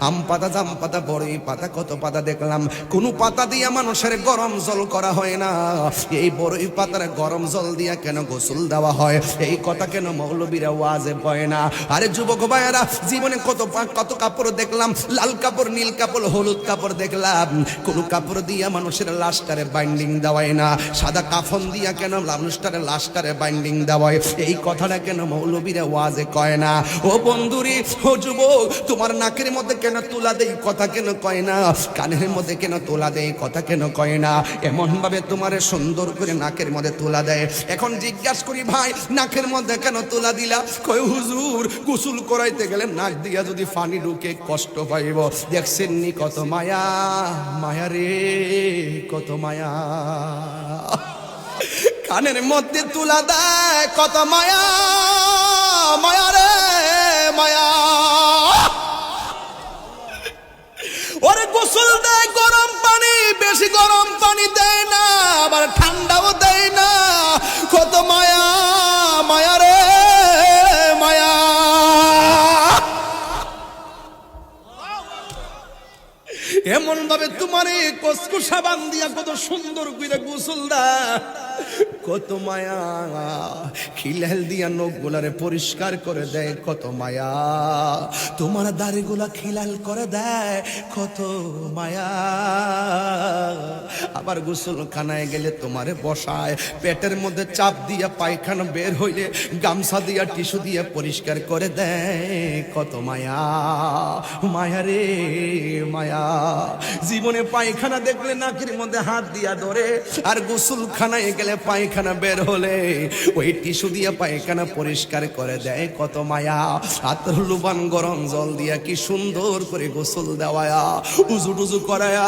আম পাতা, জাম পাতা, বড়ই পাতা, কত পাতা দেখলাম, কোন পাতা দিয়া মানুষের গরম জল করা হয় না। এই বড়ই পাতার গরম জল দিয়া কেন গোসল দেওয়া হয়, এই কথা কেন মৌলবীরা ওয়াজে বলে না? আরে যুবক ভাইয়েরা, জীবনে কত কাপড় দেখলাম, লাল কাপড়, নীল কাপড়, হলুদ কাপড় দেখলাম, কোন কাপড় দিয়া মানুষের লাশটারে বাইন্ডিং দেওয়ায় না। সাদা কাফন দিয়া কেন মানুষটারে লাশটারে বাইন্ডিং দেওয়ায়, এই কথাটা কেন মৌলবীরা ওয়াজে কয় না? ও বন্ধুরি, ও যুবক, তোমার নাকের মধ্যে কেন তুলা দেই কথা কেন কয় না? কানের মধ্যে কেন তুলা দেই কথা কেন কয় না? এমন ভাবে তোমারে সুন্দর করে নাকের মধ্যে তুলা দেয়। এখন জিজ্ঞাসা করি ভাই, নাকের মধ্যে কেন তুলা দিলা? কয় হুজুর, গোসল করাইতে গেলে নাক দিয়া যদি পানি ঢুকে কষ্ট পাইব। দেখছেন নি কত মায়া, মায়া রে কত মায়া। কানের মধ্যে তুলা দেয় কত মায়া, মায়া রে মায়া। ওরে গোসল দেয় গরম পানি, বেশি গরম পানি দেয় না, আবার ঠান্ডাও দেয় না। কত মায়া, মায়া রে মায়া। এমন ভাবে তোমার কসকু সাবান দিয়া কত সুন্দর করে গোসল দেয়, কত মায়া। খিলাল দিয়া নখ গুলারে পরিষ্কার করে দেয়, কত মায়া। তোমার দাড়ি গুলা খিলাল করে দেয়, কত মায়া। আবার গোসল খানায় গেলে তোমারে বসায়, পেটের মধ্যে চাপ দিয়া পায়খানা বের হইলে গামছা দিয়া টিস্যু দিয়ে পরিষ্কার করে দেয়, কত মায়া, মায়া রে মায়া। জীবনে পায়খানা দেখলে নাকের মধ্যে হাত দিয়া ধরে, আর গোসল খানায় গেলে পায়খানা বের হলে ওই টিস্যু দিয়ে পায়খানা পরিষ্কার করে দেয়, কত মায়া। আতর লুবান গরম জল দিয়া কি সুন্দর করে গোসল দেওয়া, উজু টুজু করায়া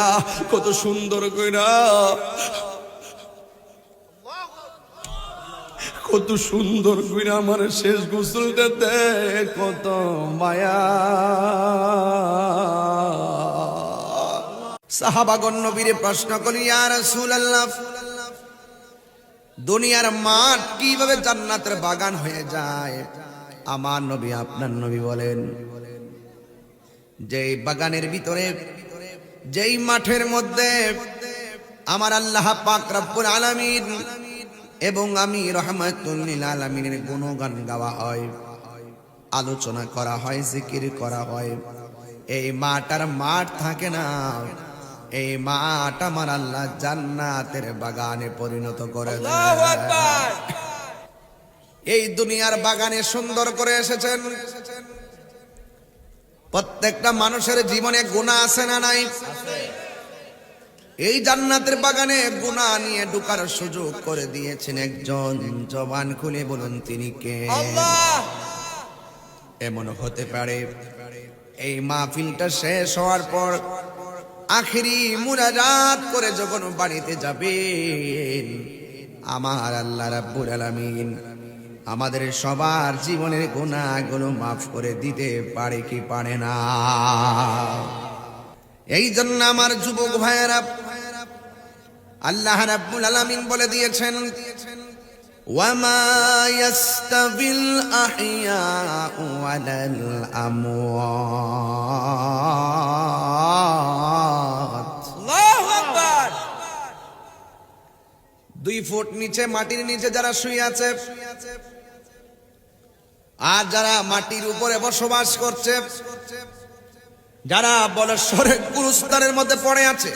কত সুন্দর কইরা, কত সুন্দর কইরা আমার শেষ গোসলটা দেয়, কত মায়া। সাহাবাগণ নবীরে প্রশ্ন করি, ইয়া রাসূলুল্লাহ, দুনিয়ার মাঠ কিভাবে জান্নাতের বাগান হয়ে যায়? আমার নবী, আপনার নবী বলেন, যেই বাগানের ভিতরে, যেই মাঠের মধ্যে আমার আল্লাহ পাক রব্বুল আলামিন এবং আমি রহমাতুল লিল আলামিনের গুণগান গাওয়া হয়, আলোচনা করা হয়, জিকির করা হয়, এই মাঠ আর মাঠ থাকে না, এই মাঠ আমার আল্লাহ জান্নাতের বাগানে পরিণত করে দেয়। আল্লাহু আকবার। এই দুনিয়ার বাগানে সুন্দর করে এসেছেন। প্রত্যেকটা মানুষের জীবনে গুনাহ আছে না নাই? এই জান্নাতের বাগানে গুনাহ নিয়ে ঢোকার সুযোগ করে দিয়েছেন একজন। জবান খুলে বলুন তিনি কে? আল্লাহ। এমন হতে পারে এই মাহফিলটা শেষ হওয়ার পর আখিরি মুনাজাত করে যখন বাড়িতে যাবেন, আমার আল্লাহ রাব্বুল আলামিন আমাদের সবার জীবনের গুনাহগুলো মাফ করে দিতে পারে কি পারে না? এই জন্য আমার যুবক ভাইয়েরা, আল্লাহ রাব্বুল আলামিন বলে দিয়েছেন, ওয়ামা ইয়াস্তাবিল আহইয়াউ ওয়ালাল আমওয়াত। আল্লাহু আকবার। 2 ফুট নিচে, মাটির নিচে যারা শুয়ে আছে, আর যারা মাটির উপরে বসবাস করছে, যারা বলেশ্বরের গুরুস্থানের মধ্যে পড়ে আছে,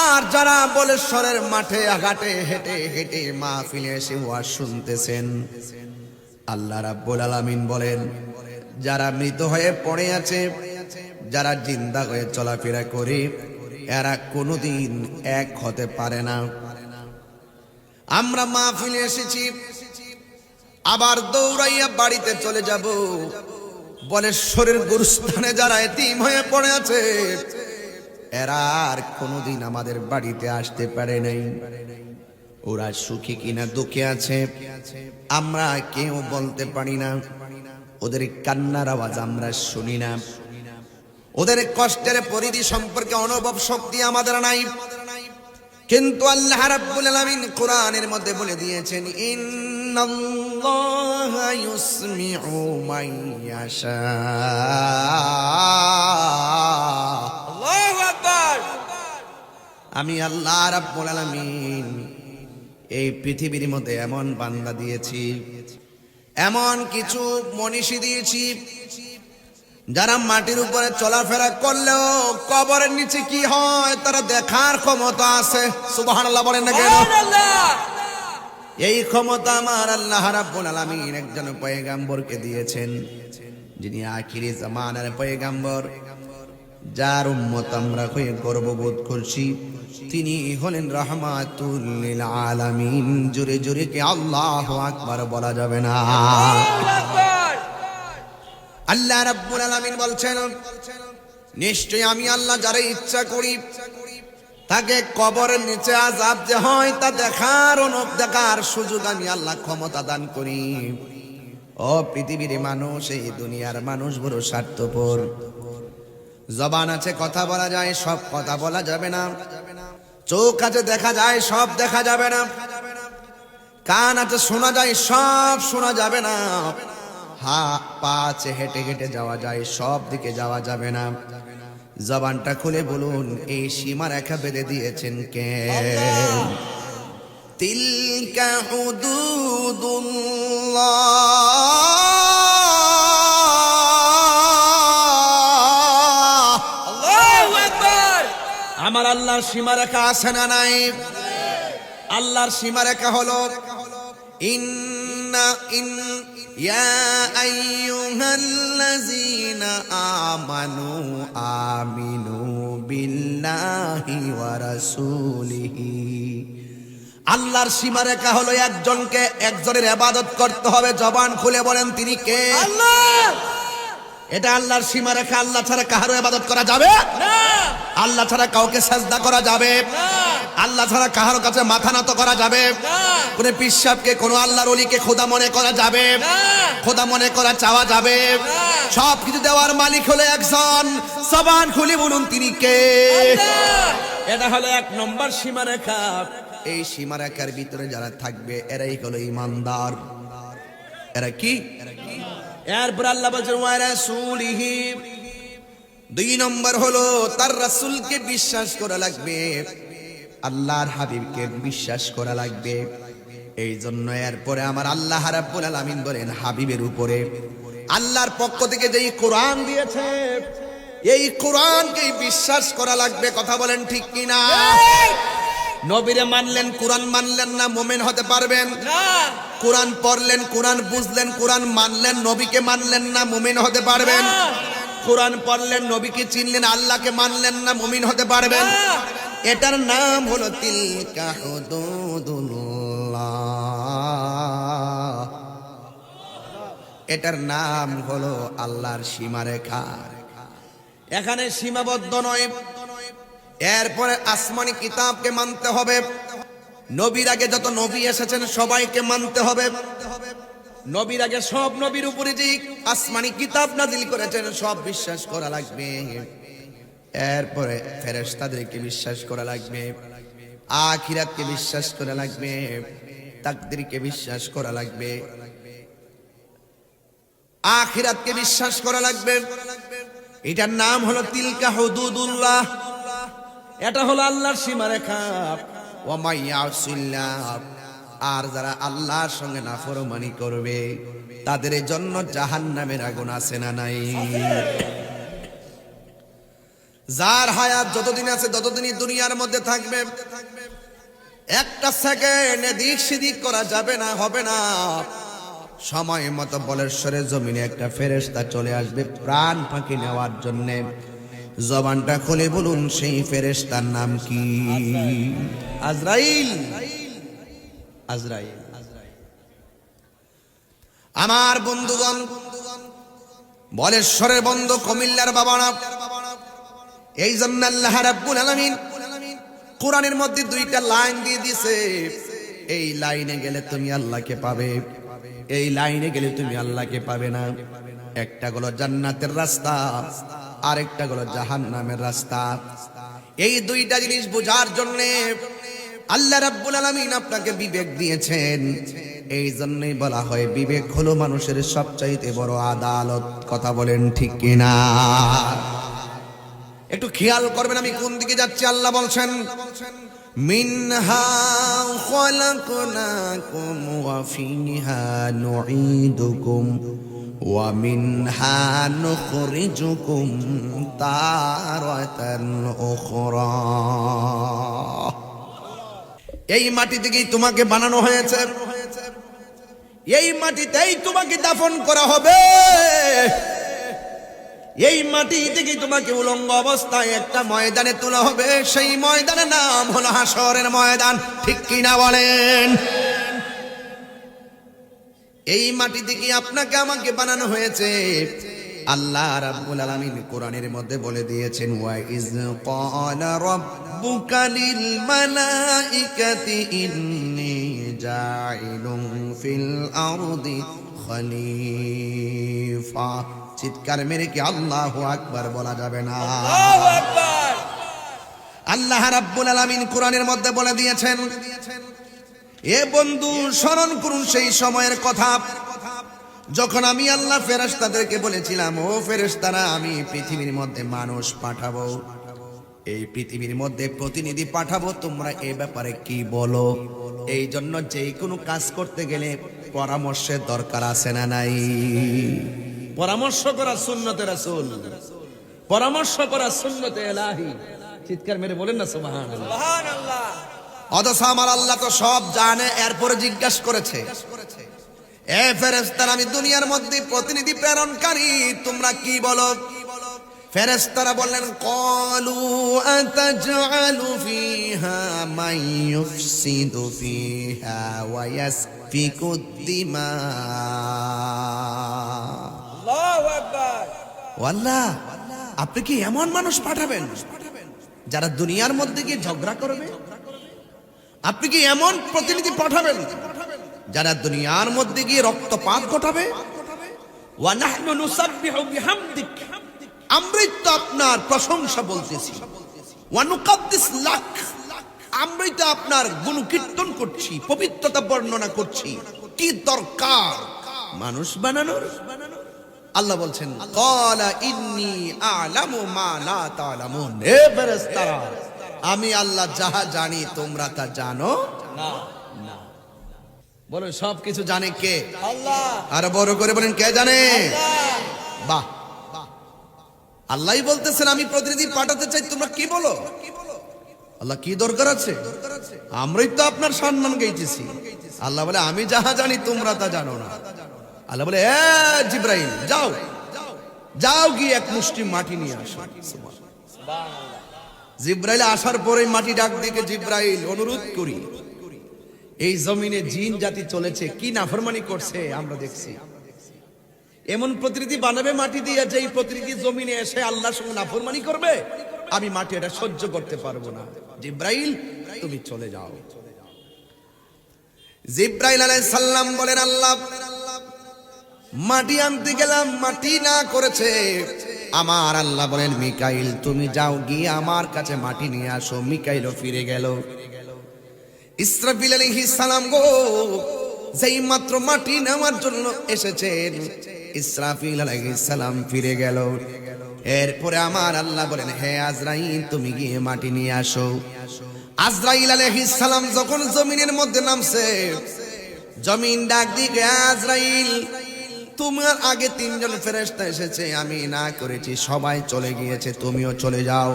আর যারা বলেশ্বরের মাঠে ঘাটে হেঁটে হেঁটে মাহফিলে এসে ওয়াজ শুনতেছেন, আল্লাহ রাব্বুল আলামিন বলেন, যারা মৃত হয়ে পড়ে আছে, যারা জিন্দা হয়ে চলাফেরা করে, এরা কোনোদিন এক হতে পারে না। আমরা মাহফিলে এসেছি, আবার দৌড়াইয়া বাড়িতে চলে যাব। বলেশ্বরের গুরুস্থানে যারা এতিম হয়ে পড়ে আছে, এরা আর কোনোদিন আমাদের বাড়িতে আসতে পারে নাই। ওরা সুখী কিনা দুঃখে আছে আমরা কেউ বলতে পারি না। ওদের কান্নার আওয়াজ আমরা শুনি না। ওদের কষ্টের পরিধি সম্পর্কে অনুভব শক্তি আমাদের নাই। কিন্তু আল্লাহ রাব্বুল আলামিন কোরআনের মধ্যে বলে দিয়েছেন, ইন্নাল্লাহ ইন্নাল্লাহা ইউসমিউ মান ইয়াশা। আল্লাহু আকবার। আমি আল্লাহ রাব্বুল আলামিন এই পৃথিবীর মধ্যে এমন বান্দা দিয়েছি, এমন কিছু মনীষী দিয়েছি যারা মাটির উপরে চলাফেরা করলেও কবরের নিচে কি হয় তারা দেখার ক্ষমতা আছে। সুবহানাল্লাহ বলেন না কেন? এই ক্ষমতা আমার আল্লাহ রাব্বুল আলামিন একজন পয়গম্বরকে দিয়েছেন, যিনি আখিরি জামানার পয়গম্বর, যার উম্মত আমরা হয়ে গর্ববোধ করছি। তিনি হলেন রাহমাতুল লিল আলামিন। জোরে জোরে কি আল্লাহু আকবার বলা যাবে না? আল্লাহ রাব্বুল আলামিন বলছেন, নিশ্চয় আমি আল্লাহ যারে ইচ্ছা করি তাকে কবরের নিচে আযাব যে হয় তা দেখার সুযোগ আমি আল্লাহ ক্ষমতা দান করি। ও পৃথিবীর মানুষ, এই দুনিয়ার মানুষ বড় স্বার্থপর। জবান আছে, কথা বলা যায়, সব কথা বলা যাবে না। চোখ আছে, দেখা যায়, সব দেখা যাবে না। কান আছে, শোনা যায়, সব শোনা যাবে না। পা আছে, হেঁটে হেঁটে যাওয়া যায়, সব দিকে যাওয়া যাবে না। জবানটা খুলে বলুন, এই সীমারেখা বেঁধে দিয়েছেন কে? তিলকা হুদুদুল্লাহ। আল্লাহু আকবার। আমার আল্লাহর সীমারেখা আছে না নাই? আল্লাহর সীমারেখা হলো ইয়া আইয়ুহাল্লাযীনা আমানু আমিনু বিল্লাহি ওয়া রাসূলিহি। আল্লাহর সীমারেখা হলো একজনের ইবাদত করতে হবে। জবান খুলে বলেন, তিনি কে? আল্লাহ। এটা আল্লাহর সীমারেখা। আল্লাহ ছাড়া কারো ইবাদত করা যাবে না। আল্লাহ ছাড়া কাউকে সাজদা করা যাবে না। আল্লাহ ছাড়া কারো কাছে মাথা নত করা যাবে না। কোন পিশাবকে, কোন আল্লাহর ওলিকে খোদা মনে করা যাবে না। খোদা মনে করা চাওয়া যাবে না। সব কিছু দেওয়ার মালিক হলো একজন। জবান খুলে বলুন, তিনি কে? আল্লাহ। এটা হলো 1 নম্বর সীমারেখা। এই সীমারেখার ভিতরে যারা থাকবে এরাই হলো ঈমানদার। এরা কি? এরপর আল্লাহ বলেন ওয়া রাসূলিহি। 2 নম্বর হলো তার রাসূলকে বিশ্বাস করা লাগবে, আল্লাহর হাবিবকে বিশ্বাস করা লাগবে। এই জন্য এরপরে আমার আল্লাহ রাব্বুল আলামিন বলেন, হাবিবের উপরে আল্লাহর পক্ষ থেকে যেই কোরআন দিয়েছে এই কোরআনকে বিশ্বাস করা লাগবে। কথা বলেন ঠিক কিনা? নবীরে মানলেন, কোরআন মানলেন না, মুমিন হতে পারবেন না। কোরআন পড়লেন, কোরআন বুঝলেন, কোরআন মানলেন, নবীকে মানলেন না, মুমিন হতে পারবেন না। কোরআন পড়লেন, নবীকে চিনলেন, আল্লাহকে মানলেন না, মুমিন হতে পারবেন না। এটার নাম হলো তিলকা হুদুদুল্লাহ। এটার নাম হলো আল্লাহর সীমারেখা। এখানে সীমাবদ্ধ নয়, এরপরে আসমানি কিতাবকে মানতে হবে। নবীর আগে যত নবী এসেছেন সবাইকে মানতে হবে। নবীর আগে সব নবীর উপরে যে আসমানি কিতাব নাজিল করেছেন সব বিশ্বাস করা লাগবে। এরপরে ফেরেশতাদেরকে বিশ্বাস করা লাগবে, আখিরাতকে বিশ্বাস করা লাগবে, তাকদীরকে বিশ্বাস করা লাগবে, আখিরাতকে বিশ্বাস করা লাগবে। এটার নাম হলো তিলকা হুদুদুল্লাহ। এটা হলো আল্লাহর সীমারেখা। ওয়া মাইয়াসিল্লাহ। আর যারা আল্লাহর সঙ্গে নাফরমানি করবে তাদের জন্য জাহান্নামের আগুন আছে না নাই? যার হায়াত যতদিন আছে ততদিনই দুনিয়ার মধ্যে থাকবে। একটা সেকেন্ড এদিক সেদিক করা যাবে না, হবে না। সময় মতো বলেশ্বরের জমিনে একটা ফেরেশতা চলে আসবে প্রাণ ফাঁকি নেওয়ার জন্যে। জবানটা খুলে বলুন, সেই ফেরেশতার নাম কি? আজরাইল। আজরাইল। আমার বন্ধুগণ, বলেশ্বরের বন্ধু, কুমিল্লার বাবারা, এই জন্য আল্লাহ রাব্বুল আলামিন কোরআনের মধ্যে 2টা লাইন দিয়ে দিয়েছে। এই লাইনে গেলে তুমি আল্লাহকে পাবে, এই লাইনে গেলে তুমি আল্লাহকে পাবে না। একটা হলো জান্নাতের রাস্তা, আরেকটা হলো জাহান্নামের রাস্তা। এই 2টা জিনিস বোঝার জন্য আল্লাহ রাব্বুল আলামিন আপনাকে বিবেক দিয়েছেন। এই জন্যই বলা হয় বিবেক হলো মানুষের সবচাইতে বড় আদালত। কথা বলেন ঠিক কিনা? একটু খেয়াল করবেন আমি কোন দিকে যাচ্ছি। আল্লাহ বলছেন মিনহা খলাকনাকুম ওয়া ফিহা নুঈদুকুম ওয়া মিনহা নুখরিজুকুম তারাতান উখরা। এই মাটি থেকেই তোমাকে বানানো হয়েছে, এই মাটিতেই তোমাকে দাফন করা হবে, এই মাটি থেকেই তোমাকে উলঙ্গ অবস্থায় একটা ময়দানে তোলা হবে। সেই ময়দানের নাম হলো হাসরের ময়দান। ঠিক কিনা বলেন? এই মাটি থেকে আপনাকে আমাকে বানানো হয়েছে। আল্লাহ রাব্বুল আলামিন কোরআনের মধ্যে বলে দিয়েছেন ওয়া ইজ ক্বালা রাব্বুকা লিল মালাইকাতি ইন্নী জাইলুন ফিল আরদি খলিফা। চিৎকার মেরে কি আল্লাহু আকবার বলা যাবে না? আল্লাহু আকবার। আল্লাহ রাব্বুল আলামিন কোরআনের মধ্যে বলে দিয়েছেন, এ বন্ধু স্মরণ করুন সেই সময়ের কথা যখন আমি আল্লাহ ফেরেশতাদেরকে বলেছিলাম, ও ফেরেশতারা আমি পৃথিবীর মধ্যে মানুষ পাঠাবো, এই পৃথিবীর মধ্যে প্রতিনিধি পাঠাবো, তোমরা এ ব্যাপারে কি বলো? এই জন্য যে কোনো কাজ করতে গেলে পরামর্শের দরকার আছে না নাই? পরামর্শ করা সুন্নতে রাসূল, পরামর্শ করা সুন্নতে ইলাহি। চিৎকার মেরে বলেন না সুবহানাল্লাহ, সুবহানাল্লাহ। অথচ আমার আল্লাহ তো সব জানে, এরপরে জিজ্ঞাসা করেছে, এ ফেরেশতারা আমি দুনিয়ার মধ্যে প্রতিনিধি প্রেরণকারী, তোমরা কি বলো? ফেরেশতারা বললেন ক্বালু আতাজআলু ফিহা মান ইউফসিদু ফিহা ওয়া ইয়াসফিকুদ দিমা। আল্লাহু আকবার। আল্লাহ আপনি কি এমন মানুষ পাঠাবেন যারা দুনিয়ার মধ্যে গিয়ে ঝগড়া করবে? আপনি কি এমন প্রতিনিধি পাঠাবেন যারা দুনিয়ার মধ্যে গিয়ে রক্তপাত ঘটাবে? ওয়া নাহনু নুসাব্বিহু বিহামদিক, আমরাই তো আপনার প্রশংসা বলতেছি। ওয়া নুকাদ্দিস লাক, আমরাই তো আপনার গুণকীর্তন করছি, পবিত্রতা বর্ণনা করছি। কি দরকার মানুষ বানানোর? আল্লাহ বলছেন ক্বালা ইন্নী আ'লামু মা লা তা'লামুন। হে ফেরেশতারা আমি আল্লাহ যাহা জানি তোমরা তা জানো না। বলেন সব কিছু জানে কে? আল্লাহ। আর বড় করে বলেন কে জানে? আল্লাহ। বাহ, আল্লাহই বলতেছেন আমি প্রতিনিধি পাঠাতে চাই, তোমরা কি বলো? আল্লাহ কি দরকার আছে? আমরাই তো আপনার সম্মান গাইতেছি। আল্লাহ বলে আমি যাহা জানি তোমরা তা জানো না। আল্লাহ বলে এ জিবরাইল যাও, যাও গিয়ে এক মুষ্টি মাটি নিয়ে আসো। জিবরাইল আসার পরে মাটি ডাক দিকে, জিবরাইল অনুরোধ করি, এই জমিনে জিন জাতি চলেছে, কি নাফরমানি করছে আমরা দেখছি। এমন প্রতিনিধি বানাবে মাটি দিয়ে যে এই প্রতিনিধি জমিনে এসে আল্লাহর সঙ্গে নাফরমানি করবে, আমি মাটি এটা সহ্য করতে পারবো না। জিবরাইল তুমি চলে যাও। জিবরাইল আলাইহিস সালাম বলেন আল্লাহ মাটি আনতে গেলাম, মাটি না করেছে। আমার আল্লাহ বলেন মিকাইল তুমি যাও গিয়ে আমার কাছে মাটি নিয়ে আসো। মিকাইলও ফিরে গেল। ইসরাফিল আলাইহিস সালাম গো যেই মাত্র মাটি নেওয়ার জন্য এসেছেন, ইসরাফিল আলাইহিস সালাম ফিরে গেল। এরপরে আমার আল্লাহ বলেন হে আজরাইল তুমি গিয়ে মাটি নিয়ে আসো। আজরাইল আলাইহিস সালাম যখন জমিনের মধ্যে নামছে, জমিন ডাক দিকে আজরাইল তোমার আগে তিনজন ফেরেশতা এসেছে, আমি না করেছি, সবাই চলে গিয়েছে, তুমিও চলে যাও।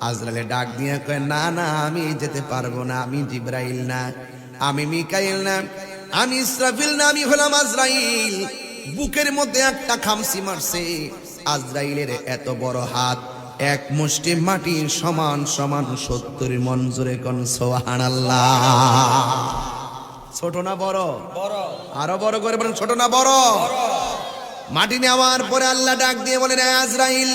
আজরাইল ডাক দিয়ে কয় না না আমি যেতে পারবো না, আমি জিবরাইল না, আমি মিকাইল না, আমি ইসরাফিল না, আমি হলাম আজরাইল। বুকের মধ্যে একটা খামসি মারছে। আজরাইলের এত বড় হাত, এক মুষ্টি মাটি সমান সমান 70 মণ। জোরে কোন সুবহানাল্লাহ। ছোট না বড়? বড়। আরো বড় করে বলেন ছোট না বড়? মাটি নেওয়ার পরে আল্লাহ ডাক দিয়ে বলেন আজরাইল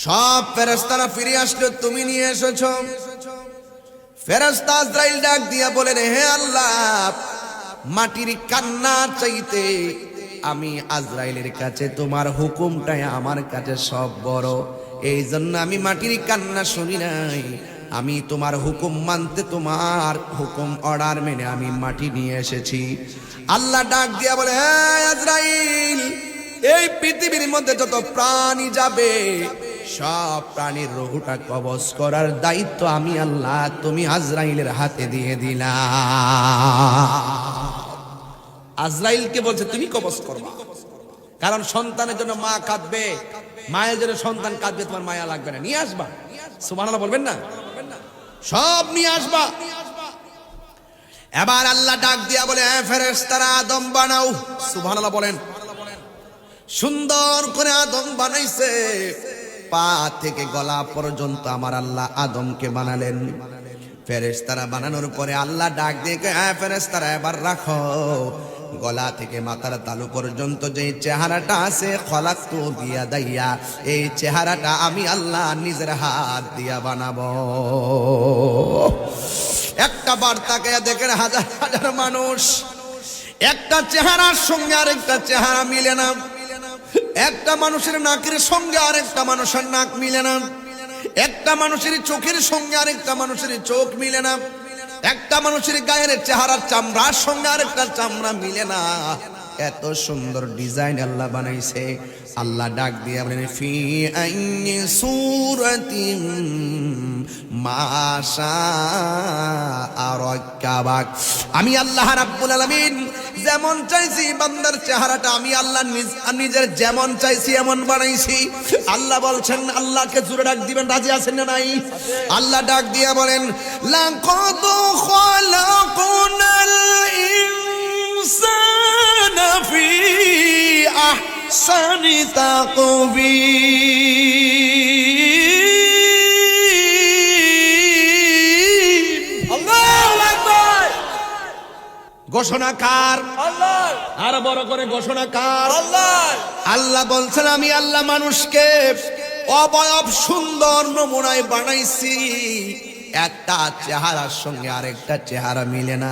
সব ফেরেশতারা ফিরে আসলো, তুমি নিয়ে এসেছো। ফেরেশতা আজরাইল ডাক দিয়া বলেন হে আল্লাহ মাটির কান্না চাইতে আমি আজরাইলের কাছে তোমার হুকুমটাই আমার কাছে সব বড়, এই জন্য আমি মাটির কান্না শুনি নাই, আমি তোমার হুকুম মানতে, তোমার হুকুম অর্ডার মেনে আমি মাটি নিয়ে এসেছি। আল্লাহ ডাক দিয়া বলে, হ্যাঁ আজরাইল, এই পৃথিবীর মধ্যে যত প্রাণী যাবে সব প্রাণীর রুহটা কবজ করার দায়িত্ব আমি আল্লাহ তুমি আজরাইলের হাতে দিয়ে দিলা। আজরাইলকে বলছে তুমি কবজ করবা, কারণ সন্তানের জন্য মা কাঁদবে, মায়ের জন্য সন্তান কাঁদবে, তোমার মায়া লাগবে না, নিয়ে আসবা। সুবহানাল্লাহ বলবেন না? সব নিয়ে আসবা। এবার আল্লাহ ডাক দিয়া বলে, ফেরেশতারা আদম বানাও। সুবহানাল্লাহ বলেন। সুন্দর করে আদম বানাইছে, পা থেকে গলা পর্যন্ত আমার আল্লাহ আদমকে বানালেন। ফেরেশতারা বানানোর পরে আল্লাহ ডাক দিয়ে, হ্যাঁ ফেরেশতারা এবার রাখো, গলা থেকে মাথার তালু পর্যন্ত যে চেহারাটা আছে, খলাকতু বিয়াদাইয়া, এই চেহারাটা আমি আল্লাহ নিজের হাত দিয়া বানাবো। একটা বার তাকায়া দেখেন হাজার হাজার মানুষ, একটা চেহারার সঙ্গে আরেকটা চেহারা মিলে না। একটা মানুষের নাকের সঙ্গে আরেকটা মানুষের নাক মিলে না। একটা মানুষের চোখের সঙ্গে আরেকটা মানুষের চোখ মিলে না। একটা মানুষের গায়ের চেহারার চামড়ার সঙ্গে আরেকটা চামড়া মিলে না। এত সুন্দর ডিজাইন আল্লাহ বানাইছে। আল্লাহ ডাক দিয়ে বলেন, ফি আইয়ি সূরাতিন মাশা আরাকাবাক। আমি আল্লাহ রাব্বুল আলামিন যেমন চাইছি বান্দার চেহারাটা আমি আল্লাহ নিজের যেমন চাইছি এমন বানাইছি। আল্লাহ বলছেন, আল্লাহকে জোরে ডাক দিবেন, রাজি আছেন না নাই? আল্লাহ ডাক দিয়া বলেন, লাকাদ খালাকনাল ইনসানা ফি আহসানি তাকবীর। আল্লাহু আকবার। ঘোষণাকার আল্লাহ, আর বড় করে ঘোষণাকার আল্লাহ। আল্লাহ বলছেন, আমি আল্লাহ মানুষকে অবয়ব সুন্দর নমুনায় বানাইছি, একটা চেহারার সঙ্গে আরেকটা চেহারা মিলে না।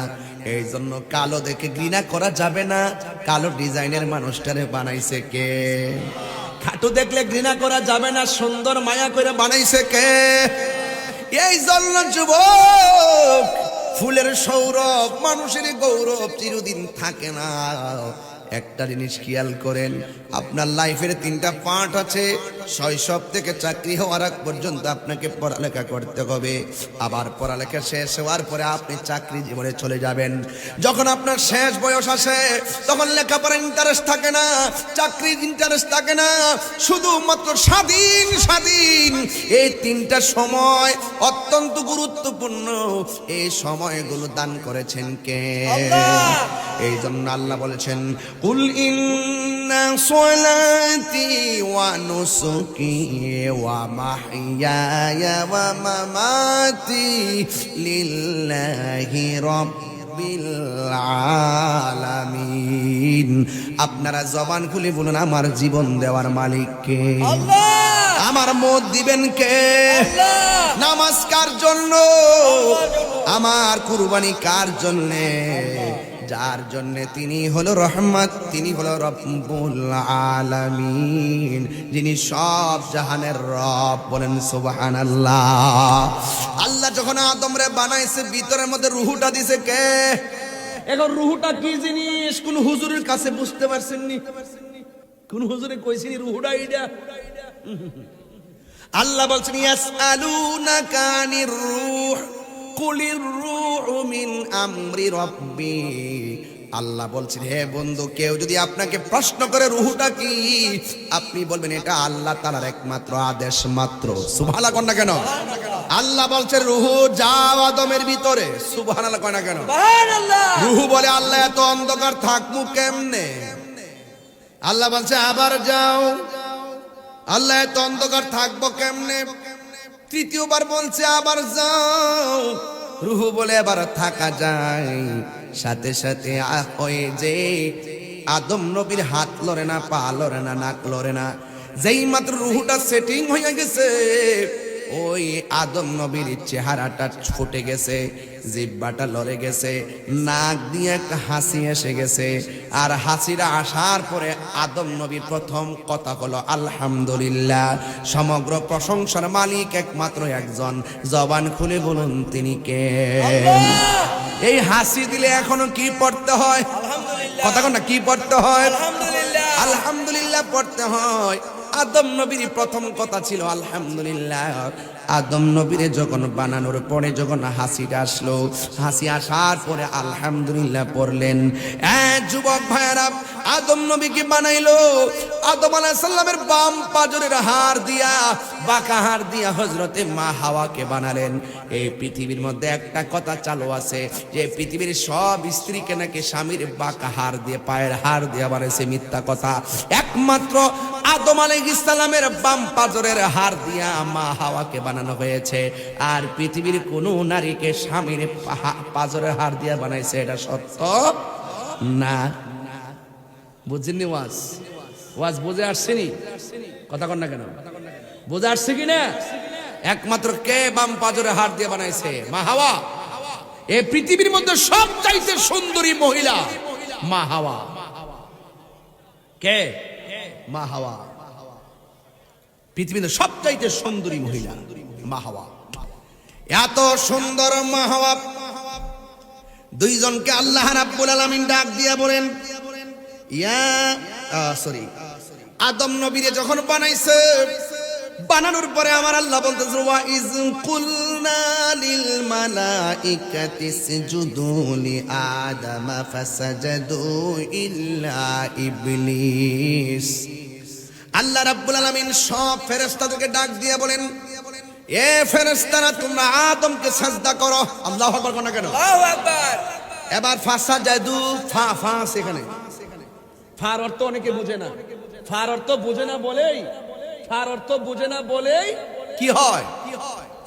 এই জন্য কালো দেখে ঘৃণা করা যাবে না। কালো ডিজাইনের মানুষটারে বানাইছে কে? খাটো দেখলে ঘৃণা করা যাবে না, সুন্দর মায়া করে বানাইছে কে? এই জন্য যুবক, ফুলের সৌরভ মানুষের গৌরব চিরদিন থাকে না। একটা জিনিস খেয়াল করেন, আপনার লাইফের 3টা পার্ট আছে। শৈশব থেকে চাকরি হওয়ার আগ পর্যন্ত আপনাকে পড়ালেখা করতে হবে। আবার পড়ালেখা শেষ হওয়ার পরে আপনি চাকরি জীবনে চলে যাবেন। যখন আপনার শেষ বয়স আসে তখন লেখাপড়ার ইন্টারেস্ট থাকে না, চাকরির ইন্টারেস্ট থাকে না, শুধুমাত্র স্বাধীন স্বাধীন। এই 3টা সময় অত্যন্ত গুরুত্বপূর্ণ। এই সময়গুলো দান করেছেন কে? এই জন্য আল্লাহ বলেছেন, কুল ইন্না সলাতি ওয়া নুসুকি ওয়া মাহইয়ায়া ওয়া মামাতি লিল্লাহি রাব্বিল আলামিন। আপনারা জবান খুলে বলুন, আমার জীবন দেওয়ার মালিক কে? আল্লাহ। আমার মত দিবেন কে? আল্লাহ। নামাজ কার জন্য? আমার কুরবানি কার জন্য? যার জন্য তিনি হলো রহমত, তিনি হলো রব্বুল আলামিন, যিনি সব জাহানের রব। বলেন সুবহানাল্লাহ। আল্লাহ যখন আদমরে বানাইছে ভিতরের মধ্যে রুহুটা দিছে কে? এখন রুহুটা কি জিনিস কোন হুজুরের কাছে বুঝতে পারছেন নি? কোন হুজুরে কইছিনি রুহুটা এইটা? আল্লাহ বলছেন, ইয়াসআলুনাকা আনির রূহ কুলির রূহু মিন আমরি রাব্বি। আল্লাহ বলছেন, হে বন্ধু, কেউ যদি আপনাকে প্রশ্ন করে রুহুটা কি, আপনি বলবেন এটা আল্লাহ তাআলার একমাত্র আদেশ মাত্র। সুবহানাল্লাহ কন না কেন? আল্লাহ বলছেন রুহু যাও আদমের ভিতরে। সুবহানাল্লাহ কন না কেন? সুবহানাল্লাহ। রুহু বলে, আল্লাহ এত অন্ধকার থাকমু কেমনে? আল্লাহ বলছে আবার যাও। আল্লাহ এত অন্ধকার থাকবো কেমনে? তৃতীয়বার বলছে আবার যাও। রুহু বলে এবার থাকা যায়। সাথে সাথে ওই যে আদম নবীর হাত লড়ে না, পা লড়ে না, নাক লড়ে না। যেই মাত্র রুহুটা সেটিং হয়ে গেছে, ওই আদম নবীর চেহারাটা ফুটে গেছে, জিহ্বাটা লড়ে গেছে, নাক দিয়ে একটা হাসি এসে গেছে। আর হাসিটা আসার পরে আদম নবী প্রথম কথা হলো আলহামদুলিল্লাহ, সমগ্র প্রশংসার মালিক একমাত্র একজন, জবান খুলে বলুন তিনি কে। এই হাসি দিলে এখনো কি পড়তে হয়? কথা কোন না, কি পড়তে হয়? আলহামদুলিল্লাহ পড়তে হয়। আদম নবীর প্রথম কথা ছিল আলহামদুলিল্লাহ। আদম নবীরে যখন বানানোর পরে যখন হাসিটা আসলো, হাসি আসার পরে আলহামদুলিল্লাহ পড়লেন। যুবক ভাইয়ারা, আদম নবীকে বানাইলো আদম আলাইহিস সালামের বাম পাজরের হাড় দিয়া, বাঁকা হাড় দিয়া হযরতে মা হাওয়াকে বানালেন। এই পৃথিবীর মধ্যে একটা কথা চালু আছে যে পৃথিবীর সব স্ত্রীকে নাকি স্বামীর বাঁকা হাড় দিয়ে, পায়ের হাড় দিয়ে বানাইছে, মিথ্যা কথা। একমাত্র আদম আলাইহিস সালামের বাম পাজরের হাড় দিয়া মা হাওয়াকে বানানো হয়েছে। আর পৃথিবীর কোনো নারীকে স্বামীর পাজরের হাড় দিয়া বানাইছে, এটা সত্য না। বুঝছেন ওয়াজ? ওয়াজ বুঝে আসছেনি? কথা কন না কেন? বুঝে আসছে কি না? একমাত্র কে বাম পাজরে হাড় দিয়ে বানাইছে? মা হাওয়া। এই পৃথিবীর মধ্যে সবচাইতে সুন্দরী মহিলা মা হাওয়া। কে? মা হাওয়া। পৃথিবীতে সবচাইতে সুন্দরী মহিলা মা হাওয়া। এত সুন্দর মা হাওয়া দুইজনকে আল্লাহ রাব্বুল আলামিন ডাক দিয়া বলেন, আদম নবীরে যখন বানাইছে, বানানোর পরে আমার আল্লাহ বলতেছে, ওয়া ইজ কুলনা লিল মালাইকাতি ইসজুদু লি আদামা ফাসাজাদু ইল্লা ইবলিস। আল্লাহ রাব্বুল আলামিন সব ফেরেশতাদেরকে ডাক দিয়ে বলেন, এ ফেরেশতারা তোমরা আদমকে সাজদা করো। আল্লাহু আকবার কোন কেন? আল্লাহু আকবার। এবার ফাসাজাদু, ফা সেখানে ফার অর্থ অনেকে বুঝে না। ফার অর্থ বুঝে না বলেই, ফার অর্থ বুঝে না বলেই কি হয়?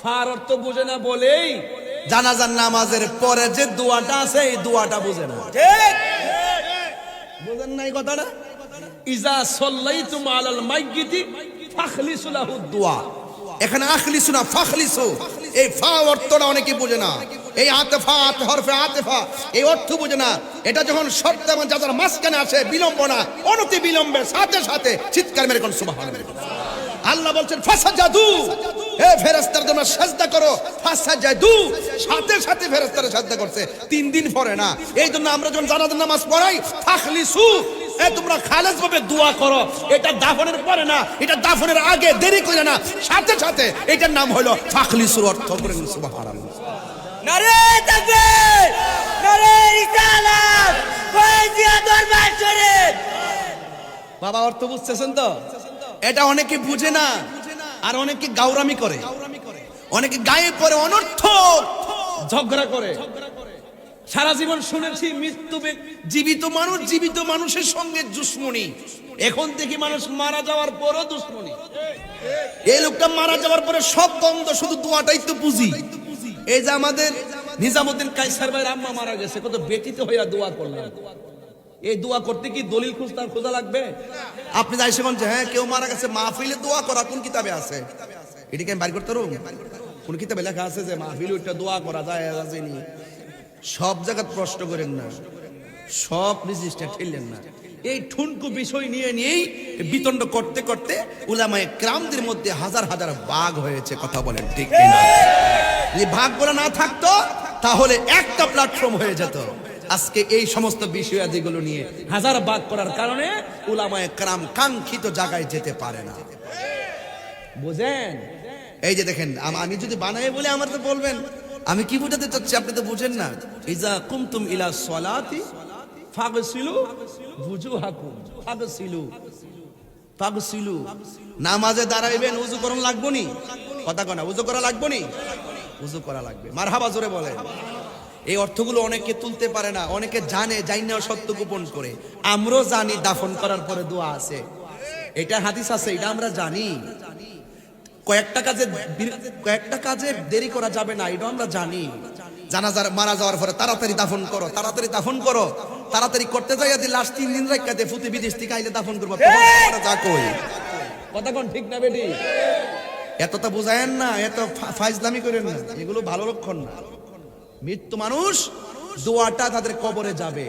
ফার অর্থ বুঝে না বলেই জানাজার নামাজের পরে যে দোয়াটা আছে এই দোয়াটা বুঝে না। ঠিক বুঝেন না এই কথাটা? ইজা সাল্লাইতুম আলাল মাইয়িতি ফাখলিসু লাহু দুআ। এখানে আখলিসু না ফাখলিসু, এই ফা অর্থটা অনেকে বুঝে না। এই আতেফা, হরফে আতেফা, এই অর্থ বুঝে না। এটা যখন শর্ত এবং যাদের মাঝখানে আসে বিলম্ব না, অনতি বিলম্বে সাথে সাথে চিৎকার মেরে কোন সুবহানাল্লাহ। আল্লাহ বলছেন ফাসাজাদু, হে ফেরেশতারা তোমরা সাজদা করো। ফাসাজাদু, সাথে সাথে ফেরেশতারা সাজদা করছে, 3 দিন পরে না। এই জন্য আমরা যখন জানাজার নামাজ পড়াই, ফাখলিসু, তোমরা খালেস ভাবে দোয়া করো। এটা দাফনের পরে না, এটা দাফনের আগে, দেরি করে না, সাথে সাথে। এটার নাম হলো ফাখলিসুর অর্থ করেন সুবহানাল্লাহ। নারে তাকবীর, নারে রিসালাত, ফয়জিয়া দরবার শরীফ। বাবা অর্থ বুঝতেছেন তো? এটা অনেকে বুঝে না, আর অনেকে গাউরামি করে, অনেকে গায়ে পড়ে অনর্থক ঝগড়া করে। সারা জীবন শুনেছি মৃত্যু, জীবিত মানুষ জীবিত মানুষের সঙ্গে দুশমনি। এখন দেখি মানুষ মারা যাওয়ার পরও দুশমনি। এই লোকটা মারা যাওয়ার পরে সব বন্ধ, শুধু দোয়াটাই তো বুঝি। এই যে আমাদের নিজামুদ্দিন কায়সার ভাইয়ের আম্মা মারা গেছে, কত ব্যতীত হইয়া দোয়া করলেন। এই দোয়া করতে কি দলিল খোঁজা লাগবে? আপনি যাই সেখান যে হ্যাঁ কেউ মারা গেছে, মাহফিলে দোয়া করা কোন কিতাবে আছে? এটাকে আমি বাইর করতে পারবো? কোন কিতাবে লেখা আছে যে মাহফিলে ওইটা দোয়া করা যায়? সব জায়গায় প্রশ্ন করেন না, সব রেজিস্টার ঠেললেন না। এই ঠুনকু বিষয় নিয়েই বিতণ্ড করতে করতে উলামায়ে কেরামদের মধ্যে হাজার হাজার ভাগ হয়েছে। কথা বলেন ঠিক কিনা? যদি ভাগগুলো না থাকতো তাহলে একটা প্ল্যাটফর্ম হয়ে যেত। আজকে এই সমস্ত বিষয়াদিগুলো নিয়ে হাজার ভাগ করার কারণে উলামায়ে কেরাম কাঙ্ক্ষিত জায়গায় যেতে পারে না। বুঝেন? এই যে দেখেন, আমি যদি বানাই বলে আমার তো বলবেন আমি কি বুঝাতে চাচ্ছি, আপনি তো বুঝেন না। ইজা কুমতুম ইলা সলাতি ফাগসিলু বুজুহাকুম, ফাগসিলু। নামাজে দাঁড়াইবেন, উযু করন লাগবো নি? কথা কনা, উযু করা লাগবো নি? উযু করা লাগবে। মারহাবা জোরে বলেন। এই অর্থগুলো অনেকে তুলতে পারে না, অনেকে জানে, জানি না সত্য গোপন করে। আমরাও জানি দাফন করার পরে দোয়া আছে, এটা হাদিস আছে, এটা আমরা জানি। কয়েকটা কাজে দেরি করা যাবে না, এটা আমরা জানি। জানাজার মারা যাওয়ার পরে তাড়াতাড়ি দাফন করো, তাড়াতাড়ি দাফন করো। তাড়াতাড়ি করতে যাই যদি লাস্ট 3 দিন রাখতে দে, ফুতে বিদেশ থেকে আইলে দাফন করবো। যা কই কথা কোন ঠিক না বেটি? এতটা বুঝায়েন না, এত ফাইজলামি করেন না, এগুলো ভালো লক্ষণ না। মৃত্যু মানুষ দোয়াটা তাদের কবরে যাবে।